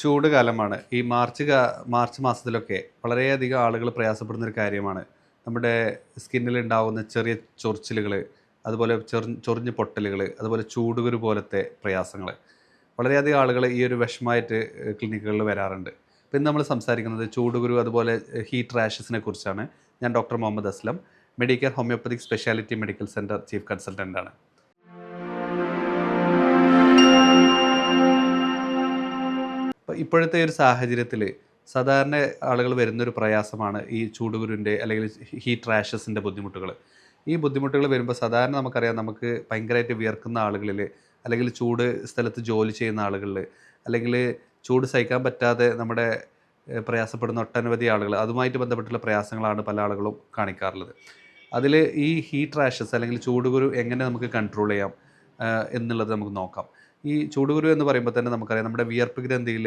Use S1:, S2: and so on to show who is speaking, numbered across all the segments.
S1: ചൂട് കാലമാണ്. ഈ മാർച്ച് മാസത്തിലൊക്കെ വളരെയധികം ആളുകൾ പ്രയാസപ്പെടുന്ന ഒരു കാര്യമാണ്. നമ്മുടെ സ്കിന്നിലുണ്ടാവുന്ന ചെറിയ ചൊറിച്ചിലുകൾ, അതുപോലെ ചൊറിഞ്ഞ് പൊട്ടലുകൾ, അതുപോലെ ചൂടുകുരു പോലത്തെ പ്രയാസങ്ങൾ. വളരെയധികം ആളുകൾ ഈ ഒരു വിഷമമായിട്ട് ക്ലിനിക്കുകളിൽ വരാറുണ്ട്. അപ്പോൾ ഇന്ന് നമ്മൾ സംസാരിക്കുന്നത് ചൂടുകുരു അതുപോലെ ഹീറ്റ് റാഷസിനെ കുറിച്ചാണ്. ഞാൻ doctor Muhammad Aslam, Medicare homeopathic speciality medical centre chief കൺസൾട്ടൻ്റാണ്. അപ്പോൾ ഇപ്പോഴത്തെ ഒരു സാഹചര്യത്തിൽ സാധാരണ ആളുകൾ വരുന്നൊരു പ്രയാസമാണ് ഈ ചൂടുകുരുവിൻ്റെ അല്ലെങ്കിൽ ഹീറ്റ് റാഷസിൻ്റെ ബുദ്ധിമുട്ടുകൾ. ഈ ബുദ്ധിമുട്ടുകൾ വരുമ്പോൾ സാധാരണ നമുക്കറിയാം, നമുക്ക് ഭയങ്കരമായിട്ട് വിയർക്കുന്ന ആളുകളിൽ, അല്ലെങ്കിൽ ചൂട് സ്ഥലത്ത് ജോലി ചെയ്യുന്ന ആളുകളിൽ, അല്ലെങ്കിൽ ചൂട് സഹിക്കാൻ പറ്റാതെ നമ്മുടെ പ്രയാസപ്പെടുന്ന ഒട്ടനവധി ആളുകൾ, അതുമായിട്ട് ബന്ധപ്പെട്ടുള്ള പ്രയാസങ്ങളാണ് പല ആളുകളും കാണിക്കാറുള്ളത്. അതിൽ ഈ ഹീറ്റ് റാഷസ് അല്ലെങ്കിൽ ചൂടുകുരു എങ്ങനെ നമുക്ക് കൺട്രോൾ ചെയ്യാം എന്നുള്ളത് നമുക്ക് നോക്കാം. ഈ ചൂടുകുരു എന്ന് പറയുമ്പോൾ തന്നെ നമുക്കറിയാം, നമ്മുടെ വിയർപ്പ് ഗ്രന്ഥിയിൽ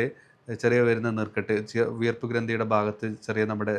S1: ചെറിയ വരുന്ന നീർക്കെട്ട്, വിയർപ്പ് ഗ്രന്ഥിയുടെ ഭാഗത്ത് ചെറിയ നമ്മുടെ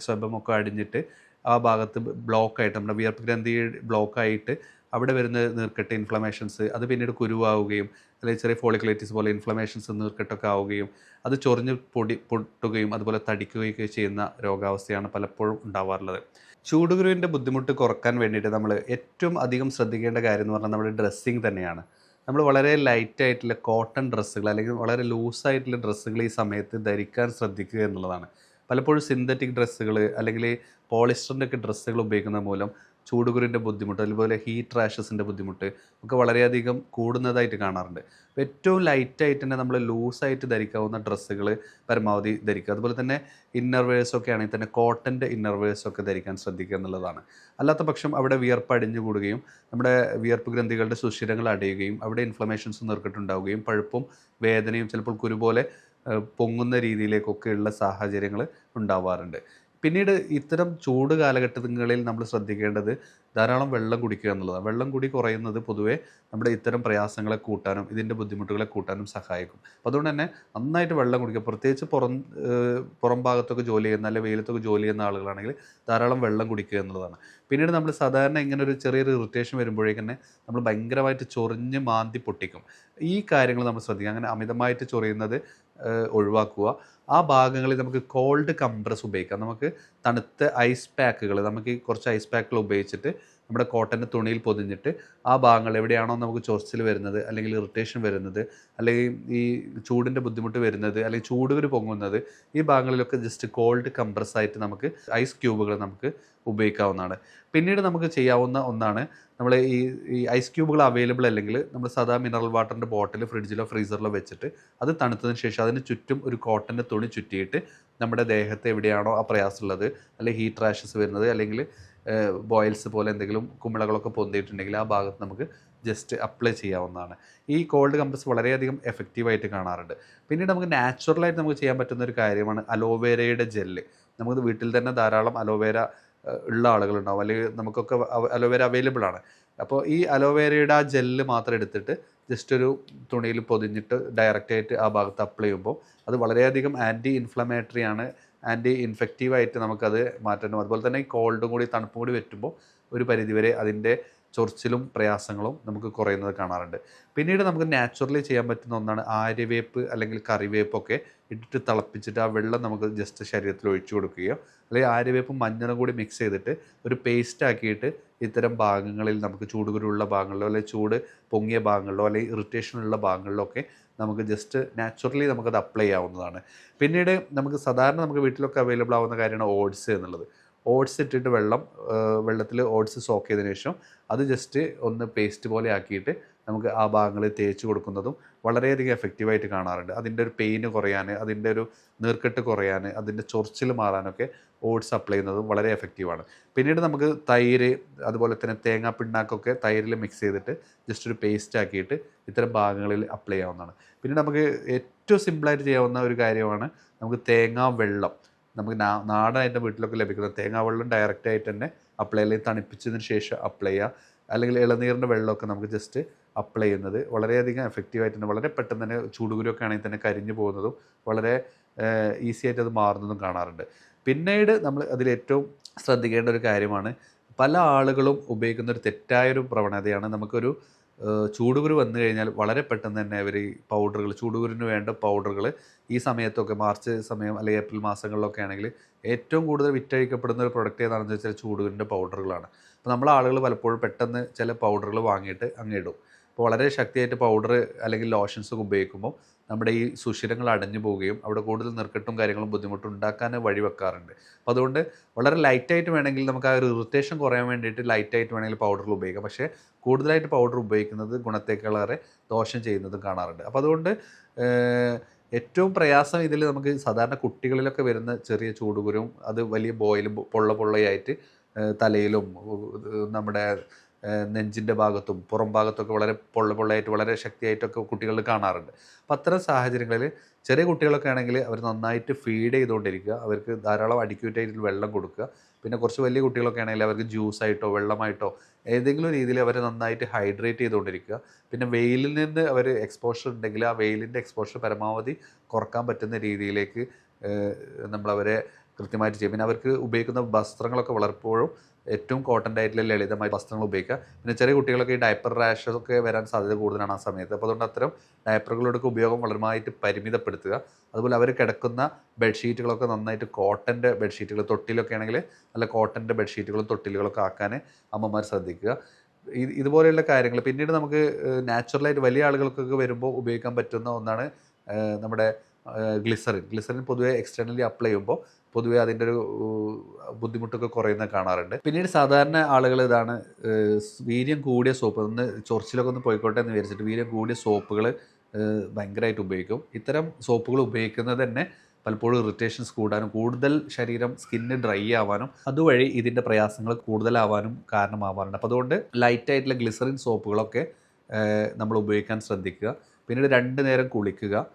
S1: സ്വെബമൊക്കെ അടിഞ്ഞിട്ട് ആ ഭാഗത്ത് ബ്ലോക്കായിട്ട്, നമ്മുടെ വിയർപ്പ് ഗ്രന്ഥി ബ്ലോക്കായിട്ട് അവിടെ വരുന്ന നീർക്കെട്ട്, ഇൻഫ്ലമേഷൻസ്, അത് പിന്നീട് കുരുവാവുകയും അല്ലെങ്കിൽ ചെറിയ ഫോളിക്കുലൈറ്റിസ് പോലെ ഇൻഫ്ലമേഷൻസ്, നീർക്കെട്ടൊക്കെ ആവുകയും അത് ചൊറിഞ്ഞ് പൊട്ടുകയും അതുപോലെ തടിക്കുകയൊക്കെ ചെയ്യുന്ന രോഗാവസ്ഥയാണ് പലപ്പോഴും ഉണ്ടാവാറുള്ളത്. ചൂടുകുരുവിൻ്റെ ബുദ്ധിമുട്ട് കുറക്കാൻ വേണ്ടിയിട്ട് നമ്മൾ ഏറ്റവും അധികം ശ്രദ്ധിക്കേണ്ട കാര്യം എന്ന് പറഞ്ഞാൽ നമ്മുടെ ഡ്രസ്സിങ് തന്നെയാണ്. നമ്മൾ വളരെ ലൈറ്റായിട്ടുള്ള കോട്ടൺ ഡ്രസ്സുകൾ അല്ലെങ്കിൽ വളരെ ലൂസായിട്ടുള്ള ഡ്രസ്സുകൾ ഈ സമയത്ത് ധരിക്കാൻ ശ്രദ്ധിക്കുക എന്നുള്ളതാണ്. പലപ്പോഴും സിന്തറ്റിക് ഡ്രസ്സുകൾ അല്ലെങ്കിൽ പോളിസ്റ്ററിൻ്റെ ഒക്കെ ഡ്രസ്സുകൾ ഉപയോഗിക്കുന്നത് മൂലം ചൂടുകുരുവിൻ്റെ ബുദ്ധിമുട്ട്, അതുപോലെ ഹീറ്റ് റാഷസിൻ്റെ ബുദ്ധിമുട്ട് ഒക്കെ വളരെയധികം കൂടുന്നതായിട്ട് കാണാറുണ്ട്. അപ്പോൾ ഏറ്റവും ലൈറ്റായിട്ട് തന്നെ നമ്മൾ ലൂസായിട്ട് ധരിക്കാവുന്ന ഡ്രസ്സുകൾ പരമാവധി ധരിക്കുക. അതുപോലെ തന്നെ ഇന്നർവേഴ്സൊക്കെ ആണെങ്കിൽ തന്നെ കോട്ടൻ്റെ ഇന്നർവേഴ്സൊക്കെ ധരിക്കാൻ ശ്രദ്ധിക്കുക എന്നുള്ളതാണ്. അല്ലാത്ത പക്ഷം അവിടെ വിയർപ്പ് അടിഞ്ഞുകൂടുകയും നമ്മുടെ വിയർപ്പ് ഗ്രന്ഥികളുടെ സുഷിരങ്ങൾ അടയുകയും അവിടെ ഇൻഫ്ലമേഷൻസ് നീർക്കെട്ടുണ്ടാവുകയും പഴുപ്പും വേദനയും ചിലപ്പോൾ കുരുപോലെ പൊങ്ങുന്ന രീതിയിലേക്കൊക്കെയുള്ള സാഹചര്യങ്ങൾ ഉണ്ടാവാറുണ്ട്. പിന്നീട് ഇത്തരം ചൂട് കാലഘട്ടങ്ങളിൽ നമ്മൾ ശ്രദ്ധിക്കേണ്ടത് ധാരാളം വെള്ളം കുടിക്കുക എന്നുള്ളതാണ്. വെള്ളം കുടി കുറയുന്നത് പൊതുവേ നമ്മുടെ ഇത്തരം പ്രയാസങ്ങളെ കൂട്ടാനും ഇതിൻ്റെ ബുദ്ധിമുട്ടുകളെ കൂട്ടാനും സഹായിക്കും. അപ്പോൾ അതുകൊണ്ട് തന്നെ നന്നായിട്ട് വെള്ളം കുടിക്കുക. പ്രത്യേകിച്ച് പുറം ഭാഗത്തൊക്കെ ജോലി ചെയ്യുന്ന അല്ലെങ്കിൽ വെയിലത്തൊക്കെ ജോലി ചെയ്യുന്ന ആളുകളാണെങ്കിൽ ധാരാളം വെള്ളം കുടിക്കുക എന്നുള്ളതാണ്. പിന്നീട് നമ്മൾ സാധാരണ ഇങ്ങനെ ഒരു ചെറിയൊരു ഇറിറ്റേഷൻ വരുമ്പോഴേക്ക് തന്നെ നമ്മൾ ഭയങ്കരമായിട്ട് ചൊറിഞ്ഞ് മാന്തി പൊട്ടിക്കും. ഈ കാര്യങ്ങൾ നമ്മൾ ശ്രദ്ധിക്കുക. അങ്ങനെ അമിതമായിട്ട് ചൊറിയുന്നത് ഒഴിവാക്കുക. ആ ഭാഗങ്ങളിൽ നമുക്ക് കോൾഡ് കംപ്രസ് ഉപയോഗിക്കാം. നമുക്ക് തണുത്ത ഐസ് പാക്കുകൾ, നമുക്ക് കുറച്ച് ഐസ് പാക്കുകൾ ഉപയോഗിച്ചിട്ട് നമ്മുടെ കോട്ടൻ്റെ തുണിയിൽ പൊതിഞ്ഞിട്ട് ആ ഭാഗങ്ങൾ എവിടെയാണോ നമുക്ക് ചൊറിച്ചിൽ വരുന്നത്, അല്ലെങ്കിൽ ഇറിറ്റേഷൻ വരുന്നത്, അല്ലെങ്കിൽ ഈ ചൂടിൻ്റെ ബുദ്ധിമുട്ട് വരുന്നത്, അല്ലെങ്കിൽ ചൂടുകുരു പൊങ്ങുന്നത്, ഈ ഭാഗങ്ങളിലൊക്കെ ജസ്റ്റ് കോൾഡ് കംപ്രസ്സായിട്ട് നമുക്ക് ഐസ് ക്യൂബുകൾ നമുക്ക് ഉപയോഗിക്കാവുന്നതാണ്. പിന്നീട് നമുക്ക് ചെയ്യാവുന്ന ഒന്നാണ്, നമ്മൾ ഈ ഐസ് ക്യൂബുകൾ അവൈലബിൾ അല്ലെങ്കിൽ നമ്മൾ സാധാ മിനറൽ വാട്ടറിൻ്റെ ബോട്ടിൽ ഫ്രിഡ്ജിലോ ഫ്രീസറിലോ വെച്ചിട്ട് അത് തണുത്തതിന് ശേഷം അതിന് ചുറ്റും ഒരു കോട്ടൻ്റെ തുണി ചുറ്റിയിട്ട് നമ്മുടെ ദേഹത്ത് എവിടെയാണോ ആ പ്രയാസമുള്ളത്, അല്ലെങ്കിൽ ഹീറ്റ് റാഷസ് വരുന്നത്, അല്ലെങ്കിൽ ബോയിൽസ് പോലെ എന്തെങ്കിലും കുമിളകളൊക്കെ പൊന്തിയിട്ടുണ്ടെങ്കിൽ ആ ഭാഗത്ത് നമുക്ക് ജസ്റ്റ് അപ്ലൈ ചെയ്യാവുന്നതാണ്. ഈ കോൾഡ് കംപ്രസ് വളരെയധികം എഫക്റ്റീവായിട്ട് കാണാറുണ്ട്. പിന്നീട് നമുക്ക് നാച്ചുറലായിട്ട് നമുക്ക് ചെയ്യാൻ പറ്റുന്ന ഒരു കാര്യമാണ് അലോവേരയുടെ ജെല്ല്. നമുക്ക് വീട്ടിൽ തന്നെ ധാരാളം അലോവേര ഉള്ള ആളുകളുണ്ടാവും, അല്ലെങ്കിൽ നമുക്കൊക്കെ അലോവേര അവൈലബിൾ ആണ്. അപ്പോൾ ഈ അലോവേരയുടെ ആ ജെല്ല് മാത്രം എടുത്തിട്ട് ജസ്റ്റ് ഒരു തുണിയിൽ പൊതിഞ്ഞിട്ട് ഡയറക്റ്റായിട്ട് ആ ഭാഗത്ത് അപ്ലൈ ചെയ്യുമ്പോൾ അത് വളരെയധികം ആൻറ്റി ഇൻഫ്ലമേറ്ററി ആണ്, ആൻറ്റി ഇൻഫെക്റ്റീവായിട്ട് നമുക്കത് മാറ്റണം. അതുപോലെ തന്നെ ഈ കോൾഡും കൂടി തണുപ്പും കൂടി പറ്റുമ്പോൾ ഒരു പരിധിവരെ അതിൻ്റെ ചൊറിച്ചിലും പ്രയാസങ്ങളും നമുക്ക് കുറയുന്നത് കാണാറുണ്ട്. പിന്നീട് നമുക്ക് നാച്ചുറലി ചെയ്യാൻ പറ്റുന്ന ഒന്നാണ് ആര്യവേപ്പ് അല്ലെങ്കിൽ കറിവേപ്പൊക്കെ ഇട്ടിട്ട് തിളപ്പിച്ചിട്ട് ആ വെള്ളം നമുക്ക് ജസ്റ്റ് ശരീരത്തിൽ ഒഴിച്ചു കൊടുക്കുകയോ, അല്ലെങ്കിൽ ആര്യവേപ്പും മഞ്ഞളും കൂടി മിക്സ് ചെയ്തിട്ട് ഒരു പേസ്റ്റ് ആക്കിയിട്ട് ഇത്തരം ഭാഗങ്ങളിൽ നമുക്ക് ചൂടുകുരുള്ള ഭാഗങ്ങളിലോ അല്ലെങ്കിൽ ചൂട് പൊങ്ങിയ ഭാഗങ്ങളിലോ അല്ലെങ്കിൽ ഇറിറ്റേഷനുള്ള ഭാഗങ്ങളിലോ ഒക്കെ നമുക്ക് ജസ്റ്റ് നാച്ചുറലി നമുക്കത് അപ്ലൈ ചെയ്യാവുന്നതാണ്. പിന്നീട് നമുക്ക് സാധാരണ നമുക്ക് വീട്ടിലൊക്കെ അവൈലബിൾ ആവുന്ന കാര്യമാണ് ഓട്സ് എന്നുള്ളത്. ഓട്സ് ഇട്ടിട്ട് വെള്ളത്തിൽ ഓട്സ് സോക്ക് ചെയ്തതിന് ശേഷം അത് ജസ്റ്റ് ഒന്ന് പേസ്റ്റ് പോലെ ആക്കിയിട്ട് നമുക്ക് ആ ഭാഗങ്ങളിൽ തേച്ച് കൊടുക്കുന്നതും വളരെയധികം എഫക്റ്റീവായിട്ട് കാണാറുണ്ട്. അതിൻ്റെ ഒരു പെയിന് കുറയാൻ, അതിൻ്റെ ഒരു നീർക്കെട്ട് കുറയാൻ, അതിൻ്റെ ചൊറിച്ചിൽ മാറാനൊക്കെ ഓട്സ് അപ്ലൈ ചെയ്യുന്നതും വളരെ എഫക്റ്റീവാണ്. പിന്നീട് നമുക്ക് തൈര്, അതുപോലെ തന്നെ തേങ്ങാ പിണ്ണാക്കൊക്കെ തൈരിൽ മിക്സ് ചെയ്തിട്ട് ജസ്റ്റ് ഒരു പേസ്റ്റ് ആക്കിയിട്ട് ഇത്തരം ഭാഗങ്ങളിൽ അപ്ലൈ ചെയ്യാവുന്നതാണ്. പിന്നീട് നമുക്ക് ഏറ്റവും സിമ്പിളായിട്ട് ചെയ്യാവുന്ന ഒരു കാര്യമാണ് നമുക്ക് തേങ്ങാ വെള്ളം. നമുക്ക് നാടായിട്ട് വീട്ടിലൊക്കെ ലഭിക്കുന്ന തേങ്ങാ വെള്ളം ഡയറക്റ്റായിട്ട് തന്നെ അപ്ലൈ, അല്ലെങ്കിൽ തണുപ്പിച്ചതിന് ശേഷം അപ്ലൈ ചെയ്യുക, അല്ലെങ്കിൽ ഇളനീരിൻ്റെ വെള്ളമൊക്കെ നമുക്ക് ജസ്റ്റ് അപ്ലൈ ചെയ്യുന്നത് വളരെയധികം എഫക്റ്റീവായിട്ട് തന്നെ വളരെ പെട്ടെന്ന് തന്നെ ചൂടുകുരുവൊക്കെ ആണെങ്കിൽ തന്നെ കരിഞ്ഞു പോകുന്നതും വളരെ ഈസി ആയിട്ട് അത് മാറുന്നതും കാണാറുണ്ട്. പിന്നീട് നമ്മൾ അതിലേറ്റവും ശ്രദ്ധിക്കേണ്ട ഒരു കാര്യമാണ്, പല ആളുകളും ഉപയോഗിക്കുന്ന ഒരു തെറ്റായൊരു പ്രവണതയാണ് നമുക്കൊരു ചൂടുകുരു വന്നു കഴിഞ്ഞാൽ വളരെ പെട്ടെന്ന് തന്നെ അവർ ഈ പൗഡറുകൾ, ചൂടുകുരുവിന് വേണ്ട പൗഡറുകൾ ഈ സമയത്തൊക്കെ മാർച്ച് സമയം അല്ലെങ്കിൽ ഏപ്രിൽ മാസങ്ങളിലൊക്കെ ആണെങ്കിൽ ഏറ്റവും കൂടുതൽ വിറ്റഴിക്കപ്പെടുന്ന ഒരു പ്രൊഡക്റ്റ് ഏതാണെന്ന് വെച്ചാൽ ചൂടുകുരുവിൻ്റെ പൗഡറുകളാണ്. അപ്പോൾ നമ്മൾ ആളുകൾ പലപ്പോഴും പെട്ടെന്ന് ചില പൗഡറുകൾ വാങ്ങിയിട്ട് അങ്ങിടും. അപ്പോൾ വളരെ ശക്തിയായിട്ട് പൗഡർ അല്ലെങ്കിൽ ലോഷൻസ് ഒക്കെ ഉപയോഗിക്കുമ്പോൾ നമ്മുടെ ഈ സുഷിരങ്ങൾ അടഞ്ഞു പോവുകയും അവിടെ കൂടുതൽ നീർക്കെട്ടും കാര്യങ്ങളും ബുദ്ധിമുട്ടും ഉണ്ടാക്കാൻ വഴിവെക്കാറുണ്ട്. അപ്പോൾ അതുകൊണ്ട് വളരെ ലൈറ്റായിട്ട് വേണമെങ്കിൽ നമുക്ക് ആ ഒരു ഇറിറ്റേഷൻ കുറയാൻ വേണ്ടിയിട്ട് ലൈറ്റായിട്ട് വേണമെങ്കിൽ പൗഡറുകൾ ഉപയോഗിക്കാം. പക്ഷേ കൂടുതലായിട്ട് പൗഡർ ഉപയോഗിക്കുന്നത് ഗുണത്തേക്കാളേറെ ദോഷം ചെയ്യുന്നതും കാണാറുണ്ട്. അപ്പോൾ അതുകൊണ്ട് ഏറ്റവും പ്രയാസം ഇതിൽ നമുക്ക് സാധാരണ കുട്ടികളിലൊക്കെ വരുന്ന ചെറിയ ചൂടുകുരും അത് വലിയ ബോയിലും പൊള്ളയായിട്ട് തലയിലും നമ്മുടെ നെഞ്ചിൻ്റെ ഭാഗത്തും പുറം ഭാഗത്തൊക്കെ വളരെ പൊള്ളയായിട്ട് വളരെ ശക്തിയായിട്ടൊക്കെ കുട്ടികളിൽ കാണാറുണ്ട്. അപ്പം അത്തരം സാഹചര്യങ്ങളിൽ ചെറിയ കുട്ടികളൊക്കെ ആണെങ്കിൽ അവർ നന്നായിട്ട് ഫീഡ് ചെയ്തുകൊണ്ടിരിക്കുക, അവർക്ക് ധാരാളം അഡിക്വേറ്റ് ആയിട്ട് വെള്ളം കൊടുക്കുക. പിന്നെ കുറച്ച് വലിയ കുട്ടികളൊക്കെ ആണെങ്കിൽ അവർക്ക് ജ്യൂസായിട്ടോ വെള്ളമായിട്ടോ ഏതെങ്കിലും രീതിയിൽ അവരെ നന്നായിട്ട് ഹൈഡ്രേറ്റ് ചെയ്തുകൊണ്ടിരിക്കുക. പിന്നെ വെയിലിൽ നിന്ന് അവർ എക്സ്പോഷർ ഉണ്ടെങ്കിൽ ആ വെയിലിൻ്റെ എക്സ്പോഷർ പരമാവധി കുറക്കാൻ പറ്റുന്ന രീതിയിലേക്ക് നമ്മളവരെ കൃത്യമായിട്ട് ചെയ്യും. പിന്നെ അവർക്ക് ഉപയോഗിക്കുന്ന വസ്ത്രങ്ങളൊക്കെ വളർപ്പോഴും ഏറ്റവും കോട്ടൻ്റെ ആയിട്ടുള്ള ലളിതമായ വസ്ത്രങ്ങൾ ഉപയോഗിക്കുക. പിന്നെ ചെറിയ കുട്ടികളൊക്കെ ഈ ഡയപ്പർ റാഷൊക്കെ വരാൻ സാധ്യത കൂടുതലാണ് ആ സമയത്ത്. അപ്പോൾ അതുകൊണ്ട് അത്തരം ഡയപ്പറുകളുടെ ഉപയോഗം വളരെയായിട്ട് പരിമിതപ്പെടുത്തുക. അതുപോലെ അവർ കിടക്കുന്ന ബെഡ്ഷീറ്റുകളൊക്കെ നന്നായിട്ട് കോട്ടൻ്റെ ബെഡ്ഷീറ്റുകൾ, തൊട്ടിലൊക്കെ ആണെങ്കിൽ നല്ല കോട്ടൻ്റെ ബെഡ്ഷീറ്റുകളും തൊട്ടിലുകളൊക്കെ ആക്കാൻ അമ്മമാർ ശ്രദ്ധിക്കുക. ഇതുപോലെയുള്ള കാര്യങ്ങൾ പിന്നീട് നമുക്ക് നാച്ചുറലായിട്ട് വലിയ ആളുകൾക്കൊക്കെ വരുമ്പോൾ ഉപയോഗിക്കാൻ പറ്റുന്ന ഒന്നാണ് നമ്മുടെ ഗ്ലിസറിൻ പൊതുവേ എക്സ്റ്റേണലി അപ്ലൈ ചെയ്യുമ്പോൾ പൊതുവേ അതിൻ്റെ ഒരു ബുദ്ധിമുട്ടൊക്കെ കുറയുന്നത് കാണാറുണ്ട്. പിന്നീട് സാധാരണ ആളുകൾ ഇതാണ് വീര്യം കൂടിയ സോപ്പ്, ഒന്ന് ചൊറിച്ചിലൊക്കെ ഒന്ന് പോയിക്കോട്ടെ എന്ന് വിചാരിച്ചിട്ട് വീര്യം കൂടിയ സോപ്പുകൾ ഭയങ്കരമായിട്ട് ഉപയോഗിക്കും. ഇത്തരം സോപ്പുകൾ ഉപയോഗിക്കുന്നത് തന്നെ പലപ്പോഴും ഇറിറ്റേഷൻസ് കൂടാനും കൂടുതൽ ശരീരം സ്കിന്ന് ഡ്രൈ ആവാനും അതുവഴി ഇതിൻ്റെ പ്രയാസങ്ങൾ കൂടുതലാവാനും കാരണമാവാറുണ്ട്. അപ്പോൾ അതുകൊണ്ട് ലൈറ്റായിട്ടുള്ള ഗ്ലിസറിൻ സോപ്പുകളൊക്കെ നമ്മൾ ഉപയോഗിക്കാൻ ശ്രദ്ധിക്കുക. പിന്നീട് 2 നേരം കുളിക്കുക.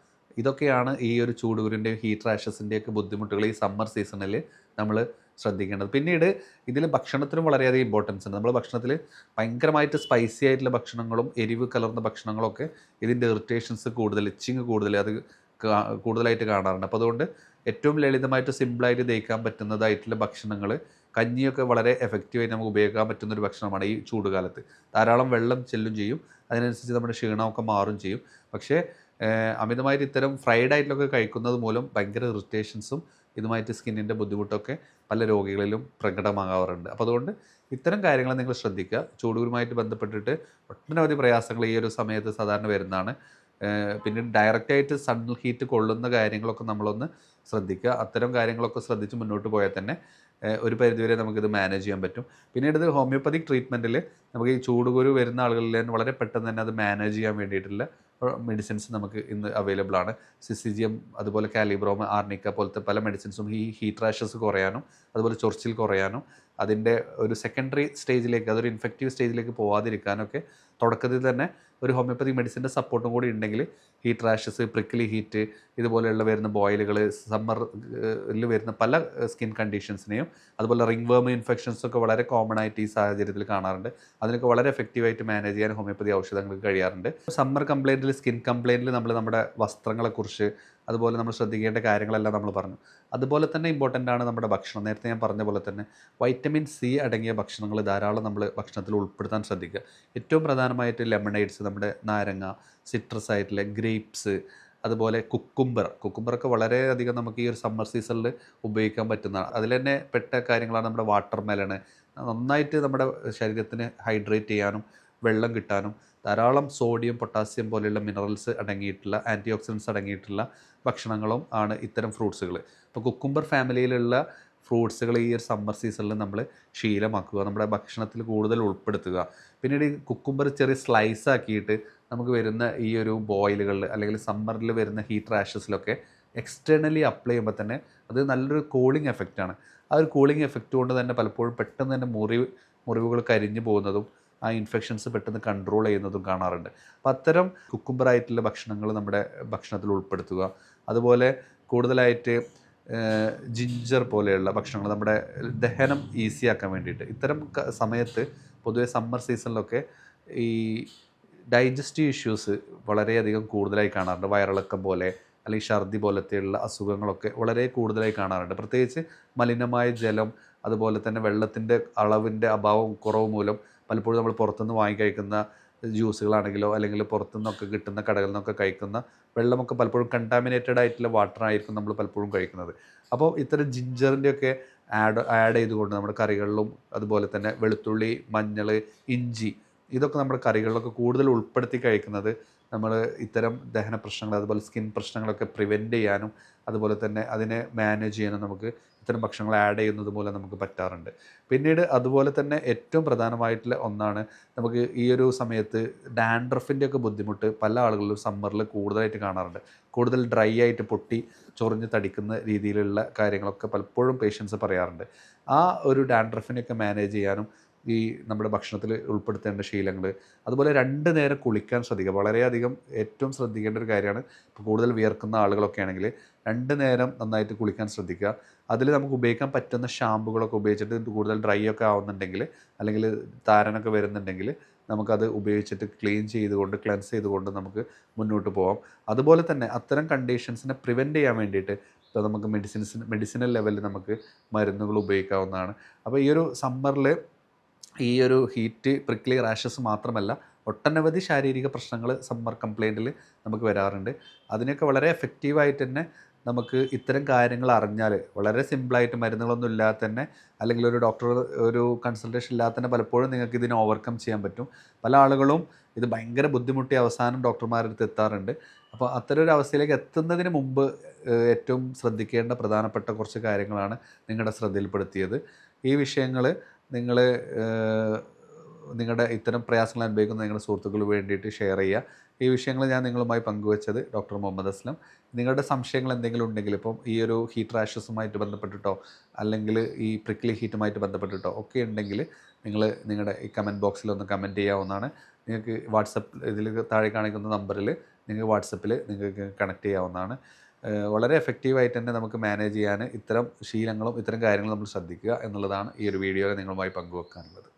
S1: ഇതൊക്കെയാണ് ഈ ഒരു ചൂടുകുരുവിൻ്റെയും ഹീറ്റ് റാഷസിൻ്റെയൊക്കെ ബുദ്ധിമുട്ടുകൾ ഈ സമ്മർ സീസണിൽ നമ്മൾ ശ്രദ്ധിക്കേണ്ടത്. പിന്നീട് ഇതിൽ ഭക്ഷണത്തിനും വളരെയധികം ഇമ്പോർട്ടൻസ് ഉണ്ട്. നമ്മൾ ഭക്ഷണത്തിൽ ഭയങ്കരമായിട്ട് സ്പൈസി ആയിട്ടുള്ള ഭക്ഷണങ്ങളും എരിവ് കലർന്ന ഭക്ഷണങ്ങളൊക്കെ ഇതിൻ്റെ ഇറിറ്റേഷൻസ് കൂടുതൽ, ഇച്ചിങ് കൂടുതൽ അത് കൂടുതലായിട്ട് കാണാറുണ്ട്. അപ്പോൾ അതുകൊണ്ട് ഏറ്റവും ലളിതമായിട്ട് സിമ്പിളായിട്ട് ദഹിക്കാൻ പറ്റുന്നതായിട്ടുള്ള ഭക്ഷണങ്ങൾ, കഞ്ഞിയൊക്കെ വളരെ എഫക്റ്റീവായിട്ട് നമുക്ക് ഉപയോഗിക്കാൻ പറ്റുന്നൊരു ഭക്ഷണമാണ് ഈ ചൂടുകാലത്ത്. ധാരാളം വെള്ളം ചെല്ലും ചെയ്യും, അതിനനുസരിച്ച് നമ്മുടെ ക്ഷീണമൊക്കെ മാറും ചെയ്യും. പക്ഷേ അമിതമായിട്ട് ഇത്തരം ഫ്രൈഡ് ആയിട്ടുള്ളൊക്കെ കഴിക്കുന്നത് മൂലം ഭയങ്കര ഇറിറ്റേഷൻസും ഇതുമായിട്ട് സ്കിന്നിൻ്റെ ബുദ്ധിമുട്ടൊക്കെ പല രോഗികളിലും പ്രകടമാകാറുണ്ട്. അപ്പോൾ അതുകൊണ്ട് ഇത്തരം കാര്യങ്ങൾ നിങ്ങൾ ശ്രദ്ധിക്കുക. ചൂടുകുരുമായിട്ട് ബന്ധപ്പെട്ടിട്ട് ഒട്ടനവധി പ്രയാസങ്ങൾ ഈ ഒരു സമയത്ത് സാധാരണ വരുന്നതാണ്. പിന്നീട് ഡയറക്റ്റായിട്ട് സൺ ഹീറ്റ് കൊള്ളുന്ന കാര്യങ്ങളൊക്കെ നമ്മളൊന്ന് ശ്രദ്ധിക്കുക. അത്തരം കാര്യങ്ങളൊക്കെ ശ്രദ്ധിച്ച് മുന്നോട്ട് പോയാൽ തന്നെ ഒരു പരിധിവരെ നമുക്കിത് മാനേജ് ചെയ്യാൻ പറ്റും. പിന്നീട് ഇത് ഹോമിയോപ്പതിക് ട്രീറ്റ്മെൻറ്റിൽ നമുക്ക് ഈ ചൂടുകുരു വരുന്ന ആളുകളിൽ വളരെ പെട്ടെന്ന് തന്നെ അത് മാനേജ് ചെയ്യാൻ വേണ്ടിയിട്ടുള്ള മെഡിസിൻസ് നമുക്ക് ഇന്ന് അവൈലബിൾ ആണ്. സിസിജിയം, അതുപോലെ കാലിബ്രോം, ആർണിക്ക പോലത്തെ പല മെഡിസിൻസും ഈ ഹീറ്റ് റാഷസ് കുറയാനും അതുപോലെ ചൊറിച്ചിൽ കുറയാനും അതിൻ്റെ ഒരു സെക്കൻഡറി സ്റ്റേജിലേക്ക്, അതൊരു ഇൻഫെക്റ്റീവ് സ്റ്റേജിലേക്ക് പോവാതിരിക്കാനൊക്കെ തുടക്കത്തിൽ തന്നെ ഒരു ഹോമിയോപ്പതിക് മെഡിസിൻ്റെ സപ്പോർട്ടും കൂടി ഉണ്ടെങ്കിൽ ഹീറ്റ് റാഷസ്, പ്രിക്കിലി ഹീറ്റ്, ഇതുപോലെയുള്ള വരുന്ന ബോയിലുകൾ, സമ്മറിൽ വരുന്ന പല സ്കിൻ കണ്ടീഷൻസിനെയും അതുപോലെ റിംഗ് വേം ഇൻഫെക്ഷൻസൊക്കെ വളരെ കോമൺ ആയിട്ട് ഈ സാഹചര്യത്തിൽ കാണാറുണ്ട്. അതിനൊക്കെ വളരെ എഫക്റ്റീവായിട്ട് മാനേജ് ചെയ്യാൻ ഹോമിയോപ്പതി ഔഷധങ്ങൾക്ക് കഴിയാറുണ്ട്. സമ്മർ കംപ്ലയിൻറ്റിൽ, സ്കിൻ കംപ്ലയിൻറ്റിൽ നമ്മൾ നമ്മുടെ വസ്ത്രങ്ങളെക്കുറിച്ച് അതുപോലെ നമ്മൾ ശ്രദ്ധിക്കേണ്ട കാര്യങ്ങളെല്ലാം നമ്മൾ പറഞ്ഞു. അതുപോലെ തന്നെ ഇമ്പോർട്ടൻ്റ് ആണ് നമ്മുടെ ഭക്ഷണം. നേരത്തെ ഞാൻ പറഞ്ഞ പോലെ തന്നെ വൈറ്റമിൻ സി അടങ്ങിയ ഭക്ഷണങ്ങൾ ധാരാളം നമ്മൾ ഭക്ഷണത്തിൽ ഉൾപ്പെടുത്താൻ ശ്രദ്ധിക്കുക. ഏറ്റവും പ്രധാനമായിട്ട് ലെമണൈഡ്സ്, നമ്മുടെ നാരങ്ങ, സിട്രസ് ആയിട്ടുള്ള ഗ്രേപ്സ്, അതുപോലെ കുക്കുംബറൊക്കെ വളരെയധികം നമുക്ക് ഈ ഒരു സമ്മർ സീസണിൽ ഉപയോഗിക്കാൻ പറ്റുന്നതാണ്. അതിൽ തന്നെ പെട്ട കാര്യങ്ങളാണ് നമ്മുടെ വാട്ടർ മെലണ്. നന്നായിട്ട് നമ്മുടെ ശരീരത്തിന് ഹൈഡ്രേറ്റ് ചെയ്യാനും വെള്ളം കിട്ടാനും ധാരാളം സോഡിയം, പൊട്ടാസ്യം പോലെയുള്ള മിനറൽസ് അടങ്ങിയിട്ടുള്ള, ആൻറ്റി ഓക്സിഡൻസ് അടങ്ങിയിട്ടുള്ള ഭക്ഷണങ്ങളും ആണ് ഇത്തരം ഫ്രൂട്ട്സുകൾ. ഇപ്പോൾ കുക്കുംബർ ഫാമിലിയിലുള്ള ഫ്രൂട്ട്സുകൾ ഈ ഒരു സമ്മർ സീസണിൽ നമ്മൾ ശീലമാക്കുക, നമ്മുടെ ഭക്ഷണത്തിൽ കൂടുതൽ ഉൾപ്പെടുത്തുക. പിന്നീട് ഈ കുക്കുംബർ ചെറിയ സ്ലൈസ് ആക്കിയിട്ട് നമുക്ക് വരുന്ന ഈ ഒരു ബോയിലുകളിൽ അല്ലെങ്കിൽ സമ്മറിൽ വരുന്ന ഹീറ്റ് റാഷസിലൊക്കെ എക്സ്റ്റേണലി അപ്ലൈ ചെയ്യുമ്പോൾ തന്നെ അത് നല്ലൊരു കൂളിംഗ് എഫക്റ്റാണ്. ആ ഒരു കൂളിംഗ് എഫക്റ്റ് കൊണ്ട് തന്നെ പലപ്പോഴും പെട്ടെന്ന് തന്നെ മുറിവുകൾ കരിഞ്ഞു പോകുന്നതും ആ ഇൻഫെക്ഷൻസ് പെട്ടെന്ന് കൺട്രോൾ ചെയ്യുന്നതും കാണാറുണ്ട്. അപ്പം അത്തരം കുക്കുംബറായിട്ടുള്ള ഭക്ഷണങ്ങൾ നമ്മുടെ ഭക്ഷണത്തിൽ ഉൾപ്പെടുത്തുക. അതുപോലെ കൂടുതലായിട്ട് ജിഞ്ചർ പോലെയുള്ള ഭക്ഷണങ്ങൾ നമ്മുടെ ദഹനം ഈസിയാക്കാൻ വേണ്ടിയിട്ട് ഇത്തരം സമയത്ത് പൊതുവെ സമ്മർ സീസണിലൊക്കെ ഈ ഡൈജസ്റ്റീവ് ഇഷ്യൂസ് വളരെയധികം കൂടുതലായി കാണാറുണ്ട്. വയറിളക്കം പോലെ അല്ലെങ്കിൽ ഛർദി പോലത്തെയുള്ള അസുഖങ്ങളൊക്കെ വളരെ കൂടുതലായി കാണാറുണ്ട്. പ്രത്യേകിച്ച് മലിനമായ ജലം, അതുപോലെ തന്നെ വെള്ളത്തിൻ്റെ അളവിൻ്റെ അഭാവം, കുറവ് മൂലം പലപ്പോഴും നമ്മൾ പുറത്തുനിന്ന് വാങ്ങിക്കഴിക്കുന്ന ജ്യൂസുകളാണെങ്കിലോ അല്ലെങ്കിൽ പുറത്തുനിന്നൊക്കെ കിട്ടുന്ന കടകളിൽ നിന്നൊക്കെ കഴിക്കുന്ന വെള്ളമൊക്കെ പലപ്പോഴും കണ്ടാമിനേറ്റഡ് ആയിട്ടുള്ള വാട്ടർ ആയിരിക്കും നമ്മൾ പലപ്പോഴും കഴിക്കുന്നത്. അപ്പോൾ ഇത്തരം ജിഞ്ചറിൻ്റെയൊക്കെ ആഡ് ചെയ്തുകൊണ്ട് നമ്മുടെ കറികളിലും, അതുപോലെ തന്നെ വെളുത്തുള്ളി, മഞ്ഞൾ, ഇഞ്ചി, ഇതൊക്കെ നമ്മുടെ കറികളിലൊക്കെ കൂടുതൽ ഉൾപ്പെടുത്തി കഴിക്കുന്നത് നമ്മൾ ഇത്തരം ദഹന പ്രശ്നങ്ങൾ, അതുപോലെ സ്കിൻ പ്രശ്നങ്ങളൊക്കെ പ്രിവെൻറ്റ് ചെയ്യാനും അതുപോലെ തന്നെ അതിനെ മാനേജ് ചെയ്യാനും നമുക്ക് ഇത്തരം ഭക്ഷണങ്ങൾ ആഡ് ചെയ്യുന്നത് മൂലം നമുക്ക് പറ്റാറുണ്ട്. പിന്നീട് അതുപോലെ തന്നെ ഏറ്റവും പ്രധാനമായിട്ടുള്ള ഒന്നാണ്, നമുക്ക് ഈ ഒരു സമയത്ത് ഡാൻഡ്രഫിൻ്റെയൊക്കെ ബുദ്ധിമുട്ട് പല ആളുകളിലും സമ്മറിൽ കൂടുതലായിട്ട് കാണാറുണ്ട്. കൂടുതൽ ഡ്രൈ ആയിട്ട് പൊട്ടി ചൊറിഞ്ഞ് തടിക്കുന്ന രീതിയിലുള്ള കാര്യങ്ങളൊക്കെ പലപ്പോഴും പേഷ്യൻസ് പറയാറുണ്ട്. ആ ഒരു ഡാൻഡ്രഫിനെയൊക്കെ മാനേജ് ചെയ്യാനും ഈ നമ്മുടെ ഭക്ഷണത്തിൽ ഉൾപ്പെടുത്തേണ്ട ശീലങ്ങൾ, അതുപോലെ 2 നേരം കുളിക്കാൻ ശ്രദ്ധിക്കുക. വളരെയധികം ഏറ്റവും ശ്രദ്ധിക്കേണ്ട ഒരു കാര്യമാണ്. ഇപ്പോൾ കൂടുതൽ വിയർക്കുന്ന ആളുകളൊക്കെ ആണെങ്കിൽ 2 നേരം നന്നായിട്ട് കുളിക്കാൻ ശ്രദ്ധിക്കുക. അതിൽ നമുക്ക് ഉപയോഗിക്കാൻ പറ്റുന്ന ഷാമ്പുകളൊക്കെ ഉപയോഗിച്ചിട്ട്, കൂടുതൽ ഡ്രൈ ഒക്കെ ആവുന്നുണ്ടെങ്കിൽ അല്ലെങ്കിൽ താരനൊക്കെ വരുന്നുണ്ടെങ്കിൽ നമുക്കത് ഉപയോഗിച്ചിട്ട് ക്ലീൻ ചെയ്തുകൊണ്ട്, ക്ലെൻസ് ചെയ്തുകൊണ്ട് നമുക്ക് മുന്നോട്ട് പോകാം. അതുപോലെ തന്നെ അത്തരം കണ്ടീഷൻസിനെ പ്രിവെൻറ്റ് ചെയ്യാൻ വേണ്ടിയിട്ട് ഇപ്പോൾ നമുക്ക് മെഡിസിനൽ ലെവലിൽ നമുക്ക് മരുന്നുകൾ ഉപയോഗിക്കാവുന്നതാണ്. അപ്പോൾ ഈ ഒരു സമ്മറിൽ ഈ ഒരു ഹീറ്റ്, പ്രിക്ലി റാഷസ് മാത്രമല്ല ഒട്ടനവധി ശാരീരിക പ്രശ്നങ്ങൾ സമ്മർ കംപ്ലൈൻറ്റിൽ നമുക്ക് വരാറുണ്ട്. അതിനൊക്കെ വളരെ എഫക്റ്റീവായിട്ട് തന്നെ നമുക്ക് ഇത്തരം കാര്യങ്ങൾ അറിഞ്ഞാൽ, വളരെ സിമ്പിളായിട്ട് മരുന്നുകളൊന്നും ഇല്ലാതെ തന്നെ, അല്ലെങ്കിൽ ഒരു ഡോക്ടർ ഒരു കൺസൾട്ടേഷൻ ഇല്ലാതെ തന്നെ പലപ്പോഴും നിങ്ങൾക്ക് ഇതിനെ ഓവർകം ചെയ്യാൻ പറ്റും. പല ആളുകളും ഇത് ഭയങ്കര ബുദ്ധിമുട്ടി അവസാനം ഡോക്ടർമാരുടെ അടുത്ത് എത്താറുണ്ട്. അപ്പോൾ അത്തരം ഒരു അവസ്ഥയിലേക്ക് എത്തുന്നതിന് മുമ്പ് ഏറ്റവും ശ്രദ്ധിക്കേണ്ട പ്രധാനപ്പെട്ട കുറച്ച് കാര്യങ്ങളാണ് നിങ്ങളുടെ ശ്രദ്ധയിൽപ്പെടുത്തിയത്. ഈ വിഷയങ്ങൾ നിങ്ങൾ നിങ്ങളുടെ ഇത്തരം പ്രയാസങ്ങൾ അനുഭവിക്കുന്ന നിങ്ങളുടെ സുഹൃത്തുക്കൾക്ക് വേണ്ടിയിട്ട് ഷെയർ ചെയ്യുക. ഈ വിഷയങ്ങൾ ഞാൻ നിങ്ങളുമായി പങ്കുവച്ചത് ഡോക്ടർ മുഹമ്മദ് അസ്ലം. നിങ്ങളുടെ സംശയങ്ങൾ എന്തെങ്കിലും ഉണ്ടെങ്കിൽ, ഇപ്പം ഈ ഒരു ഹീറ്റ് റാഷസുമായിട്ട് ബന്ധപ്പെട്ടിട്ടോ അല്ലെങ്കിൽ ഈ പ്രിക്ലി ഹീറ്റുമായിട്ട് ബന്ധപ്പെട്ടിട്ടോ ഒക്കെ ഉണ്ടെങ്കിൽ നിങ്ങൾ നിങ്ങളുടെ ഈ കമൻറ്റ് ബോക്സിൽ ഒന്ന് കമൻറ്റ് ചെയ്യാവുന്നതാണ്. നിങ്ങൾക്ക് വാട്സപ്പ് ഇതിൽ താഴെ കാണിക്കുന്ന നമ്പറിൽ നിങ്ങൾക്ക് വാട്സപ്പിൽ നിങ്ങൾക്ക് കണക്ട് ചെയ്യാവുന്നതാണ്. വളരെ എഫക്റ്റീവായിട്ട് തന്നെ നമുക്ക് മാനേജ് ചെയ്യാൻ ഇത്തരം ശീലങ്ങളും ഇത്തരം കാര്യങ്ങളും നമ്മൾ ശ്രദ്ധിക്കുക എന്നുള്ളതാണ് ഈ ഒരു വീഡിയോയിൽ നിങ്ങളുമായി പങ്കുവെക്കാനുള്ളത്.